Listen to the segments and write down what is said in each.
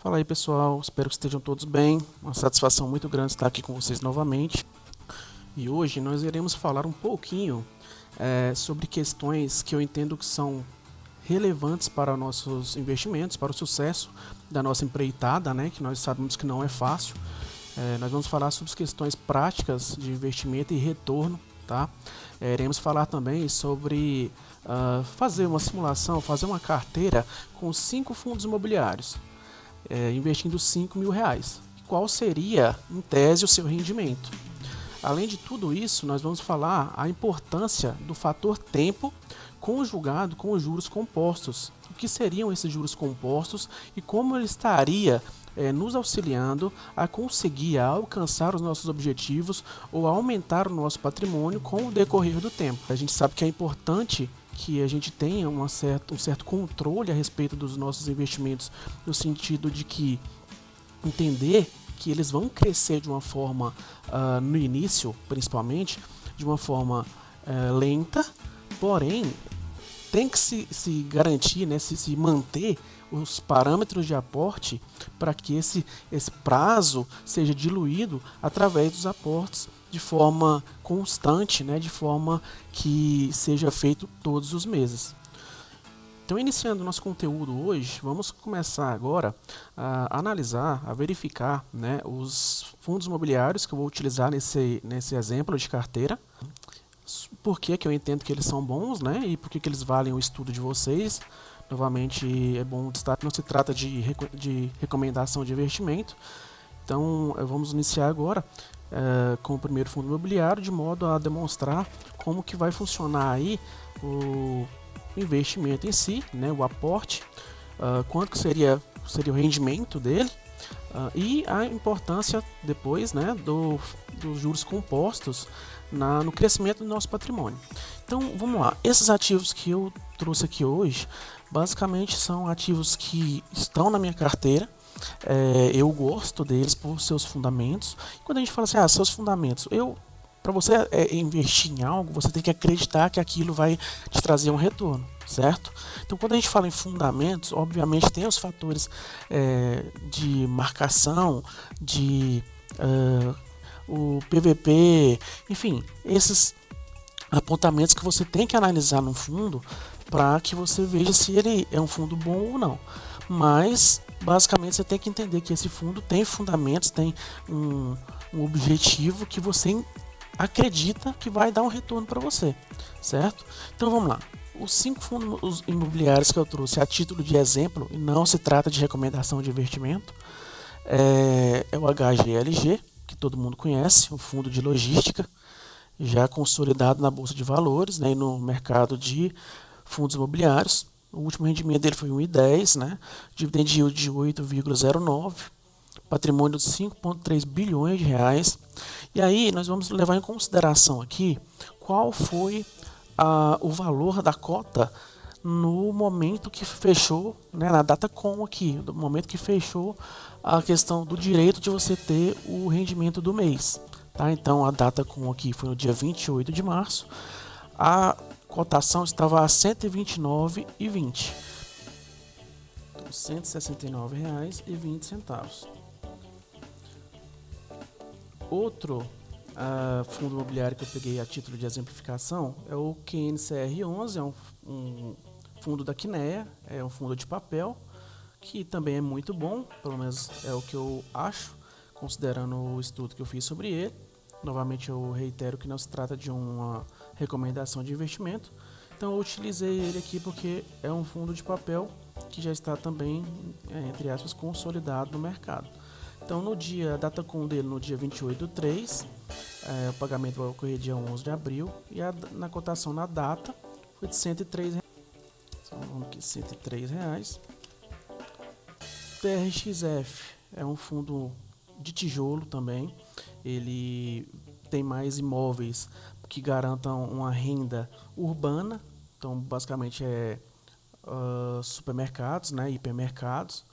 Fala aí pessoal, espero que estejam todos bem. Uma satisfação muito grande estar aqui com vocês novamente. E hoje nós iremos falar um pouquinho sobre questões que eu entendo que são relevantes para nossos investimentos, para o sucesso da nossa empreitada, né? Que nós sabemos que não é fácil. Nós vamos falar sobre as questões práticas de investimento e retorno, tá? Iremos falar também sobre fazer uma simulação, fazer uma carteira com 5 fundos imobiliários, investindo R$ 5.000. Qual seria, em tese, o seu rendimento? Além de tudo isso, nós vamos falar a importância do fator tempo conjugado com os juros compostos. O que seriam esses juros compostos e como ele estaria nos auxiliando a conseguir alcançar os nossos objetivos ou aumentar o nosso patrimônio com o decorrer do tempo. A gente sabe que é importante que a gente tenha um certo controle a respeito dos nossos investimentos, no sentido de que entender que eles vão crescer de uma forma, no início principalmente, de uma forma lenta, porém tem que se garantir, né, se manter os parâmetros de aporte para que esse prazo seja diluído através dos aportes de forma constante, né, de forma que seja feito todos os meses. Então, iniciando nosso conteúdo hoje, vamos começar agora a analisar, a verificar, né, os fundos imobiliários que eu vou utilizar nesse exemplo de carteira. Por que eu entendo que eles são bons, né, e por que eles valem o estudo de vocês. Novamente, é bom destacar que não se trata de recomendação de investimento. Então, vamos iniciar agora com o primeiro fundo imobiliário, de modo a demonstrar como que vai funcionar aí o investimento em si, né, o aporte, quanto que seria o rendimento dele, e a importância depois, né, dos juros compostos no crescimento do nosso patrimônio. Então vamos lá, esses ativos que eu trouxe aqui hoje basicamente são ativos que estão na minha carteira. Eu gosto deles por seus fundamentos. E quando a gente fala assim, seus fundamentos, para você investir em algo, você tem que acreditar que aquilo vai te trazer um retorno, certo? Então, quando a gente fala em fundamentos, obviamente tem os fatores de marcação, o PVP, enfim, esses apontamentos que você tem que analisar no fundo para que você veja se ele é um fundo bom ou não. Mas, basicamente, você tem que entender que esse fundo tem fundamentos, tem um objetivo que você acredita que vai dar um retorno para você, certo? Então vamos lá. Os 5 fundos imobiliários que eu trouxe a título de exemplo, e não se trata de recomendação de investimento, é o HGLG, que todo mundo conhece, um fundo de logística, já consolidado na Bolsa de Valores, né, e no mercado de fundos imobiliários. O último rendimento dele foi 1,10, né, dividend yield de 8,09, patrimônio de 5,3 bilhões de reais. E aí nós vamos levar em consideração aqui qual foi o valor da cota no momento que fechou, né, na data com aqui, no momento que fechou a questão do direito de você ter o rendimento do mês. Tá? Então a data com aqui foi no dia 28 de março, a cotação estava a R$ 129,20. Então, R$ 169,20. Outro fundo imobiliário que eu peguei a título de exemplificação é o QNCR11, é um fundo da Kinea, é um fundo de papel, que também é muito bom, pelo menos é o que eu acho, considerando o estudo que eu fiz sobre ele. Novamente eu reitero que não se trata de uma recomendação de investimento, então eu utilizei ele aqui porque é um fundo de papel que já está também, entre aspas, consolidado no mercado. Então a data com dele no dia 28/3, o pagamento vai ocorrer dia 11 de abril e na cotação na data foi de R$ 103. Então, vamos aqui, R$ 103. TRXF é um fundo de tijolo também, ele tem mais imóveis que garantam uma renda urbana, então basicamente supermercados, né, hipermercados.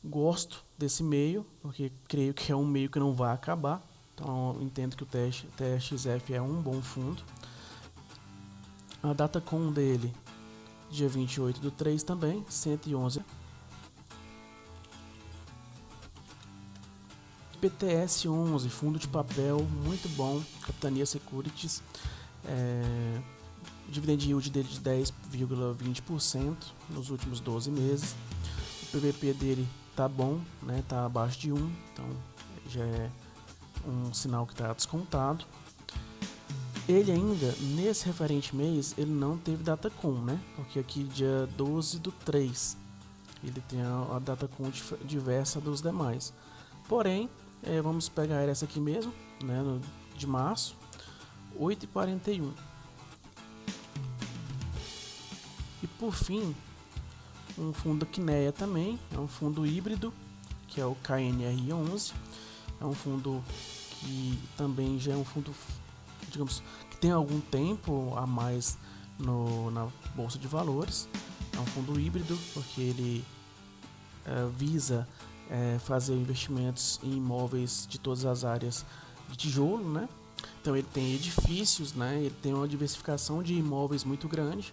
Gosto desse meio, porque creio que é um meio que não vai acabar, então entendo que o TRXF é um bom fundo. A data com dele, dia 28/3 também, 111. PTS11, fundo de papel muito bom, Capitania Securities, dividend yield dele de 10,20% nos últimos 12 meses. O PVP dele tá bom, né? Tá abaixo de 1, então já é um sinal que está descontado. Ele ainda, nesse referente mês, ele não teve datacom, né? Porque aqui dia 12/3 ele tem a datacom diversa dos demais. Porém, vamos pegar essa aqui mesmo, né? De março, 8,41. E por fim, um fundo da Kinea também, é um fundo híbrido, que é o KNR11. É um fundo que também já é um fundo, digamos, que tem algum tempo a mais na Bolsa de Valores. É um fundo híbrido, porque ele visa fazer investimentos em imóveis de todas as áreas de tijolo, né? Então ele tem edifícios, né? Ele tem uma diversificação de imóveis muito grande.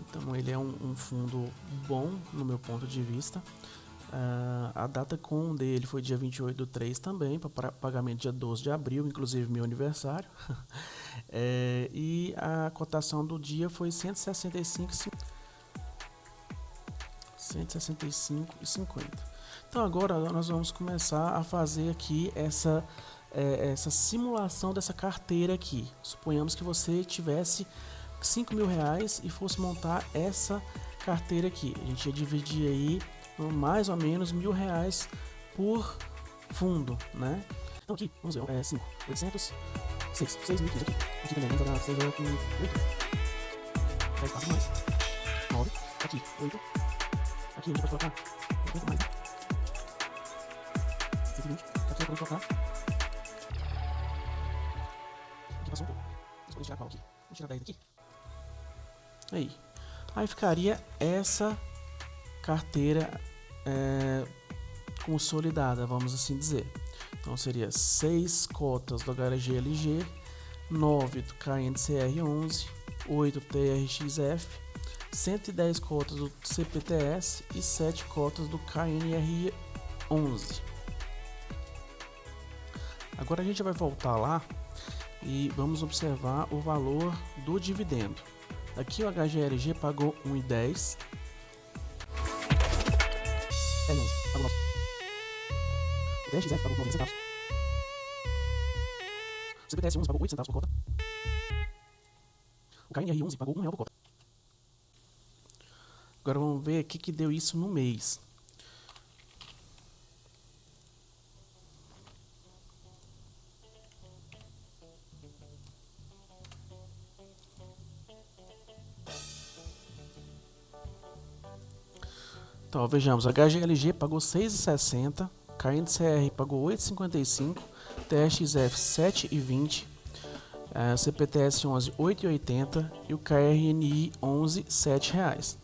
Então ele é um fundo bom no meu ponto de vista. A datacom dele foi dia 28/3 também, para pagamento dia 12 de abril, inclusive meu aniversário. E a cotação do dia foi 165,50. Então agora nós vamos começar a fazer aqui essa simulação dessa carteira aqui. Suponhamos que você tivesse R$5.000 e fosse montar essa carteira aqui. A gente ia dividir aí mais ou menos R$1.000 por fundo, né? Então aqui, vamos ver, 5, 800, 6.500 aqui. Aqui também, vamos jogar 6 com 8. 10 passos mais. 9, aqui, 8. Aqui a gente pode colocar 50 mais, né? 120, aqui eu posso colocar. Aqui passou um pouco. Vamos poder tirar qual aqui? Vamos tirar 10 daqui. Aí ficaria essa carteira consolidada, vamos assim dizer. Então seria 6 cotas do HGLG, 9 do KNCR11, 8 do TRXF, 110 cotas do CPTS e 7 cotas do KNR11. Agora a gente vai voltar lá e vamos observar o valor do dividendo. Aqui o HGLG pagou 1,10. Pagou 9. O TRXF pagou 90 centavos. O CPTS11 pagou 8 centavos por cota. O KNR11 pagou R$1 por cota. Agora vamos ver o que deu isso no mês. Então, vejamos, a HGLG pagou 6,60, KNCR pagou 8,55, TRXF 7,20, CPTS 11 8,80 e o KRNI 11 R$ 7,00.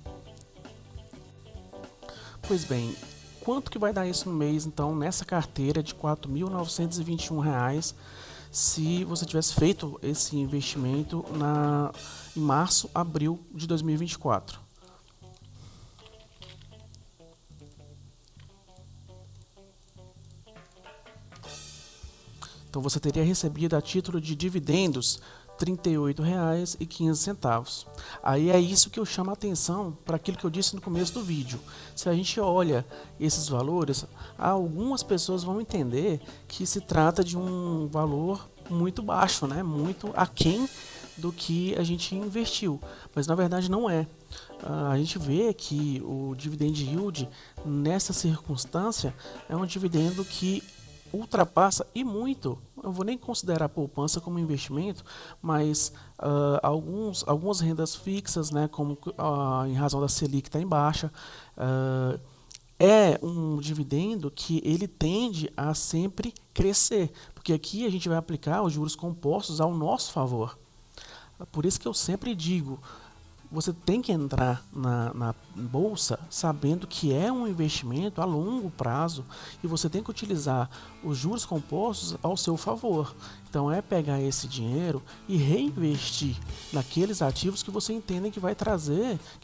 Pois bem, quanto que vai dar isso no mês então nessa carteira de R$ 4.921 se você tivesse feito esse investimento em março, abril de 2024? Então você teria recebido a título de dividendos R$ 38,15. Aí é isso que eu chamo a atenção para aquilo que eu disse no começo do vídeo. Se a gente olha esses valores, algumas pessoas vão entender que se trata de um valor muito baixo, né? Muito aquém do que a gente investiu, mas na verdade não é. A gente vê que o dividend yield nessa circunstância é um dividendo que ultrapassa e muito, eu vou nem considerar a poupança como investimento, mas algumas rendas fixas, né, como em razão da Selic estar em baixa, é um dividendo que ele tende a sempre crescer, porque aqui a gente vai aplicar os juros compostos ao nosso favor. Por isso que eu sempre digo, você tem que entrar bolsa sabendo que é um investimento a longo prazo e você tem que utilizar os juros compostos ao seu favor. Então é pegar esse dinheiro e reinvestir naqueles ativos que você entende que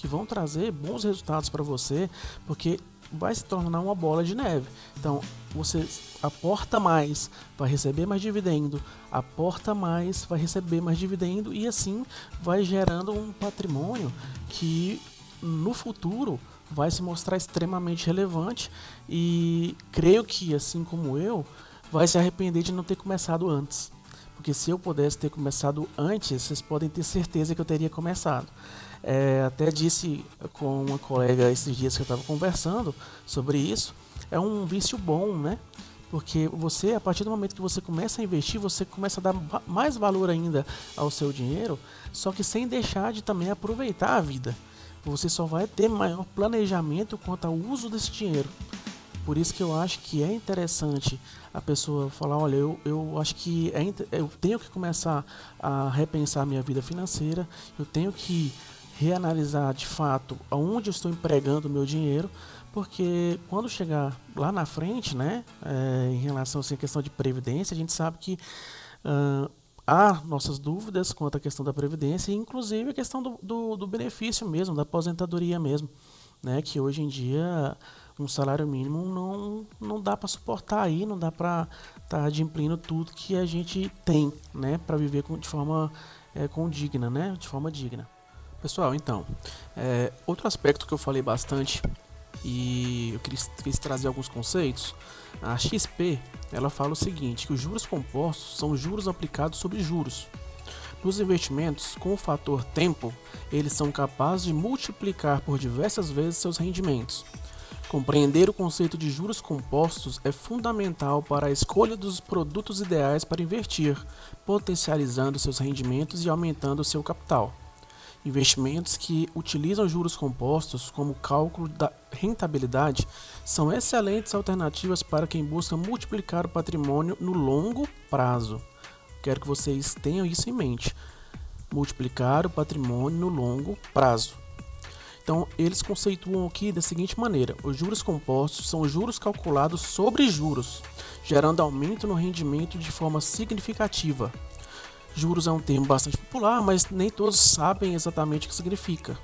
vão trazer bons resultados para você, porque vai se tornar uma bola de neve. Então, você aporta mais, vai receber mais dividendo, aporta mais, vai receber mais dividendo e assim vai gerando um patrimônio que no futuro vai se mostrar extremamente relevante e creio que, assim como eu, vai se arrepender de não ter começado antes. Porque se eu pudesse ter começado antes, vocês podem ter certeza que eu teria começado. Até disse com uma colega esses dias que eu estava conversando sobre isso, é um vício bom, né? Porque você, a partir do momento que você começa a investir, você começa a dar mais valor ainda ao seu dinheiro, só que sem deixar de também aproveitar a vida. Você só vai ter maior planejamento quanto ao uso desse dinheiro. Por isso que eu acho que é interessante a pessoa falar, olha, eu acho que eu tenho que começar a repensar minha vida financeira, eu tenho que reanalisar de fato aonde eu estou empregando o meu dinheiro, porque quando chegar lá na frente, né, em relação assim, à questão de previdência, a gente sabe que há nossas dúvidas quanto à questão da previdência, e inclusive a questão do benefício mesmo, da aposentadoria mesmo, né, que hoje em dia um salário mínimo não dá para suportar aí, não dá para estar adimplindo tudo que a gente tem, né, para viver de forma condigna, né, de forma digna. Pessoal, então, outro aspecto que eu falei bastante e eu quis trazer alguns conceitos, a XP, ela fala o seguinte, que os juros compostos são juros aplicados sobre juros. Nos investimentos, com o fator tempo, eles são capazes de multiplicar por diversas vezes seus rendimentos. Compreender o conceito de juros compostos é fundamental para a escolha dos produtos ideais para investir, potencializando seus rendimentos e aumentando seu capital. Investimentos que utilizam juros compostos como cálculo da rentabilidade são excelentes alternativas para quem busca multiplicar o patrimônio no longo prazo. Quero que vocês tenham isso em mente. Multiplicar o patrimônio no longo prazo. Então, eles conceituam aqui da seguinte maneira: os juros compostos são juros calculados sobre juros, gerando aumento no rendimento de forma significativa. Juros é um termo bastante popular, mas nem todos sabem exatamente o que significa.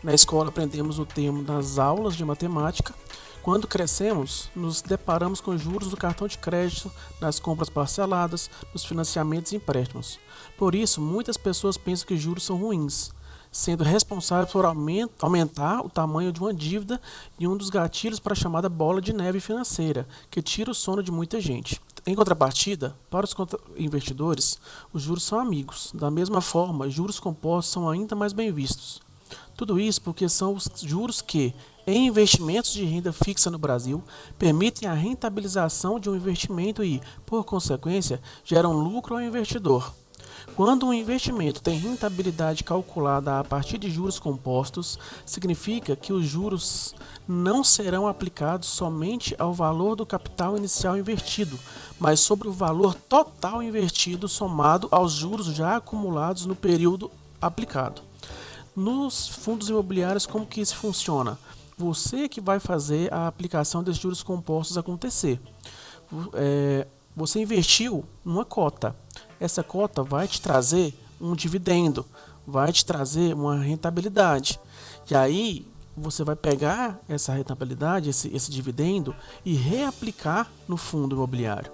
Na escola aprendemos o termo nas aulas de matemática. Quando crescemos, nos deparamos com juros do cartão de crédito, nas compras parceladas, nos financiamentos e empréstimos. Por isso, muitas pessoas pensam que juros são ruins, sendo responsáveis por aumentar o tamanho de uma dívida e um dos gatilhos para a chamada bola de neve financeira, que tira o sono de muita gente. Em contrapartida, para os investidores, os juros são amigos. Da mesma forma, juros compostos são ainda mais bem vistos. Tudo isso porque são os juros que, em investimentos de renda fixa no Brasil, permitem a rentabilização de um investimento e, por consequência, geram lucro ao investidor. Quando um investimento tem rentabilidade calculada a partir de juros compostos, significa que os juros não serão aplicados somente ao valor do capital inicial investido, mas sobre o valor total investido somado aos juros já acumulados no período aplicado. Nos fundos imobiliários, como que isso funciona? Você que vai fazer a aplicação desses juros compostos acontecer. Você investiu numa cota. Essa cota vai te trazer um dividendo, vai te trazer uma rentabilidade. E aí você vai pegar essa rentabilidade, esse dividendo e reaplicar no fundo imobiliário.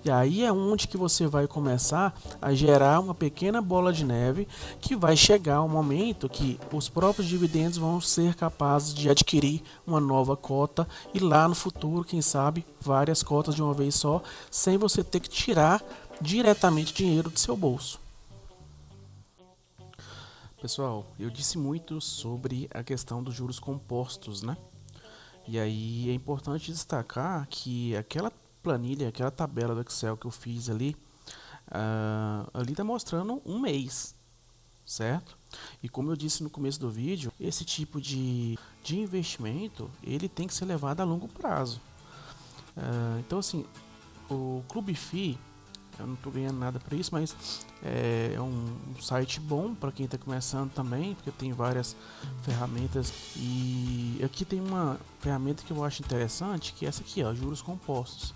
E aí é onde que você vai começar a gerar uma pequena bola de neve que vai chegar um momento que os próprios dividendos vão ser capazes de adquirir uma nova cota e lá no futuro, quem sabe, várias cotas de uma vez só, sem você ter que tirar diretamente dinheiro do seu bolso. Pessoal, eu disse muito sobre a questão dos juros compostos, né? E aí é importante destacar que aquela planilha, aquela tabela do Excel que eu fiz ali, ali está mostrando um mês, certo? E como eu disse no começo do vídeo, esse tipo de investimento, ele tem que ser levado a longo prazo. Então assim, o Clube FI, Eu não estou ganhando nada para isso, mas é um site bom para quem está começando também, porque tem várias ferramentas. E aqui tem uma ferramenta que eu acho interessante, que é essa aqui, ó, juros compostos.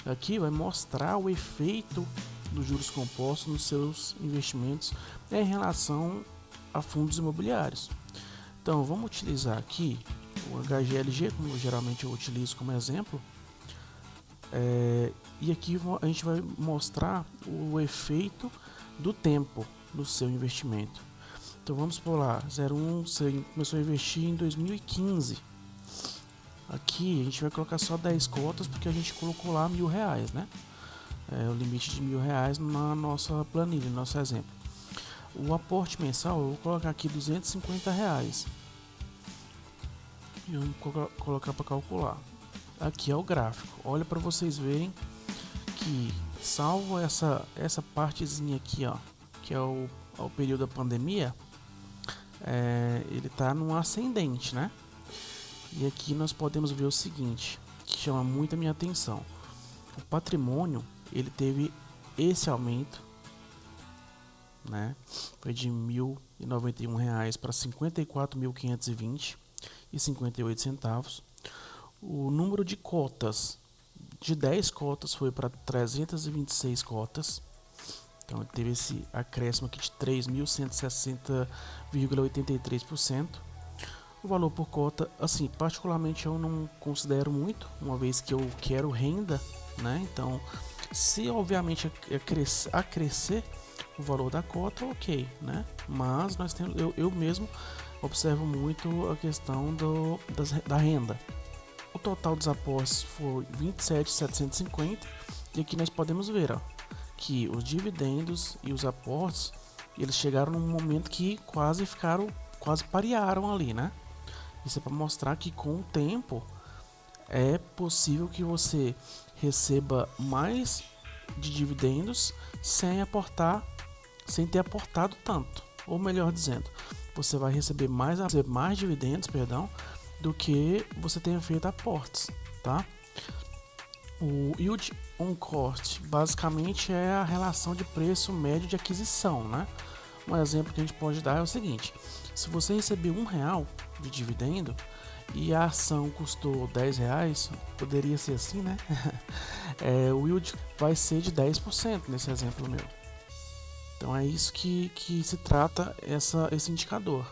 Aqui vai mostrar o efeito dos juros compostos nos seus investimentos em relação a fundos imobiliários. Então vamos utilizar aqui o HGLG, como geralmente eu utilizo como exemplo. E aqui a gente vai mostrar o efeito do tempo no seu investimento. Então vamos por lá, 01, você começou a investir em 2015. Aqui a gente vai colocar só 10 cotas porque a gente colocou lá R$1.000, né? O limite de R$1.000 na nossa planilha, no nosso exemplo. O aporte mensal eu vou colocar aqui R$250. E vamos colocar para calcular. Aqui é o gráfico. Olha para vocês verem que, salvo essa partezinha aqui, ó, que é o período da pandemia, ele está num ascendente, né? E aqui nós podemos ver o seguinte, que chama muito a minha atenção. O patrimônio, ele teve esse aumento, né? Foi de R$1.091 para R$54.520,58. O número de cotas, de 10 cotas foi para 326 cotas. Então ele teve esse acréscimo aqui de 3.160,83%. O valor por cota, assim, particularmente eu não considero muito, uma vez que eu quero renda, né? Então, se obviamente crescer o valor da cota, ok, né? Mas nós temos, eu mesmo observo muito a questão da renda. O total dos aportes foi 27.750 e aqui nós podemos ver, ó, que os dividendos e os aportes eles chegaram num momento que quase parearam ali, né? Isso é para mostrar que com o tempo é possível que você receba mais de dividendos sem ter aportado tanto, ou melhor dizendo, você vai receber mais dividendos, perdão, do que você tenha feito aportes, tá? O yield on cost basicamente é a relação de preço médio de aquisição, né? Um exemplo que a gente pode dar é o seguinte: se você receber R$1 de dividendo e a ação custou R$10, poderia ser assim, né? O yield vai ser de 10% nesse exemplo meu. Então é isso que se trata esse indicador.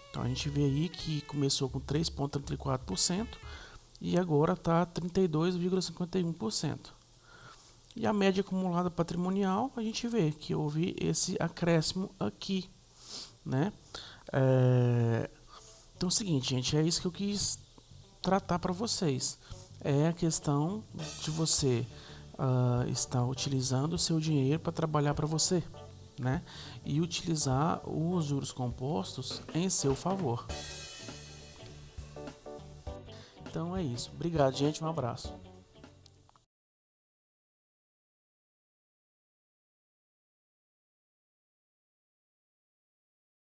Então a gente vê aí que começou com 3,34% e agora está 32,51%. E a média acumulada patrimonial, a gente vê que houve esse acréscimo aqui, né? Então é o seguinte, gente, é isso que eu quis tratar para vocês. É a questão de você estar utilizando o seu dinheiro para trabalhar para você, né? E utilizar os juros compostos em seu favor. Então é isso. Obrigado, gente. Um abraço.